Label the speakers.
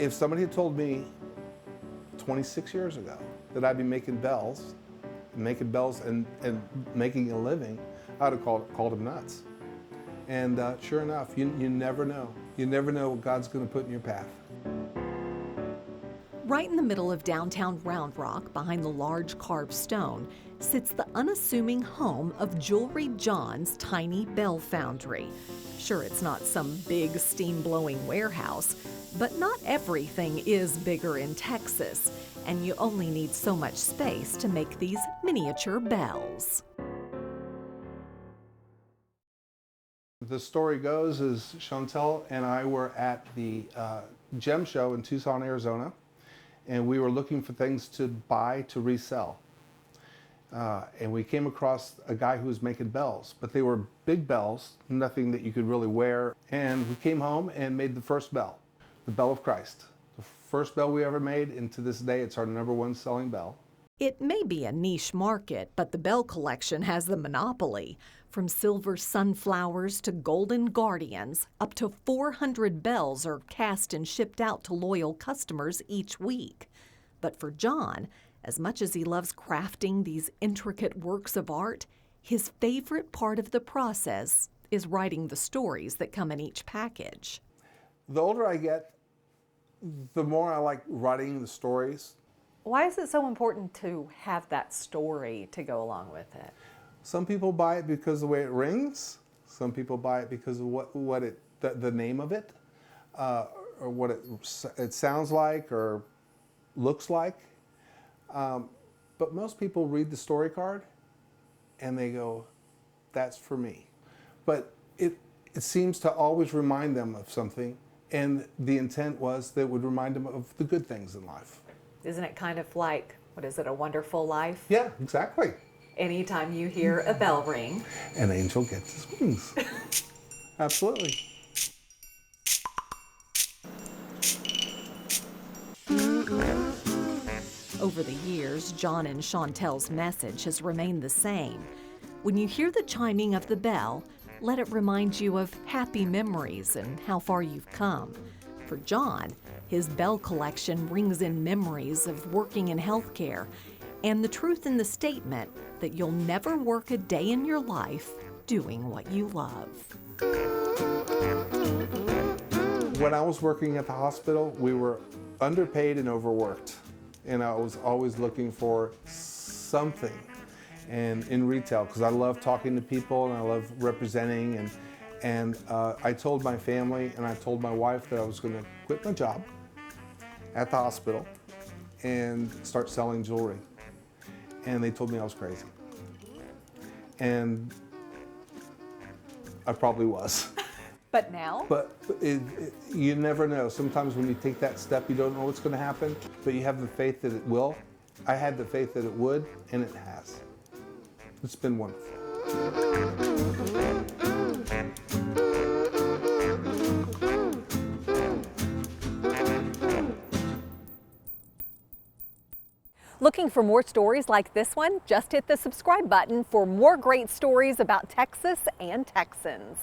Speaker 1: If somebody had told me 26 years ago that I'd be making bells and making a living, I'd have called him nuts. And sure enough, you never know. You never know what God's going to put in your path.
Speaker 2: Right in the middle of downtown Round Rock, behind the large carved stone, sits the unassuming home of Jewelry John's tiny bell foundry. Sure, it's not some big steam-blowing warehouse, but not everything is bigger in Texas, and you only need so much space to make these miniature bells.
Speaker 1: The story goes is Chantel and I were at the gem show in Tucson, Arizona, and we were looking for things to buy to resell. And we came across a guy who was making bells, but they were big bells, nothing that you could really wear. And we came home and made the first bell, the Bell of Christ. The first bell we ever made, and to this day it's our #1 selling bell.
Speaker 2: It may be a niche market, but the bell collection has the monopoly. From silver sunflowers to golden guardians, up to 400 bells are cast and shipped out to loyal customers each week. But for John, as much as he loves crafting these intricate works of art, his favorite part of the process is writing the stories that come in each package.
Speaker 1: The older I get, the more I like writing the stories.
Speaker 3: Why is it so important to have that story to go along with it?
Speaker 1: Some people buy it because of the way it rings. Some people buy it because of the name of it, or what it sounds like or looks like. But most people read the story card and they go, "That's for me." But it seems to always remind them of something, and the intent was that it would remind them of the good things in life.
Speaker 3: Isn't it kind of like, what is it, A Wonderful Life?
Speaker 1: Yeah, exactly.
Speaker 3: Anytime you hear a bell ring,
Speaker 1: an angel gets his wings. Absolutely.
Speaker 2: Over the years, John and Chantel's message has remained the same. When you hear the chiming of the bell, let it remind you of happy memories and how far you've come. For John, his bell collection rings in memories of working in healthcare and the truth in the statement that you'll never work a day in your life doing what you love.
Speaker 1: When I was working at the hospital, we were underpaid and overworked. And I was always looking for something and in retail, because I love talking to people and I love representing. And I told my family and I told my wife that I was going to quit my job at the hospital and start selling jewelry. And they told me I was crazy. And I probably was.
Speaker 3: but now?
Speaker 1: But you never know. Sometimes when you take that step, you don't know what's going to happen, but you have the faith that it will. I had the faith that it would, and it has. It's been wonderful.
Speaker 3: Looking for more stories like this one? Just hit the subscribe button for more great stories about Texas and Texans.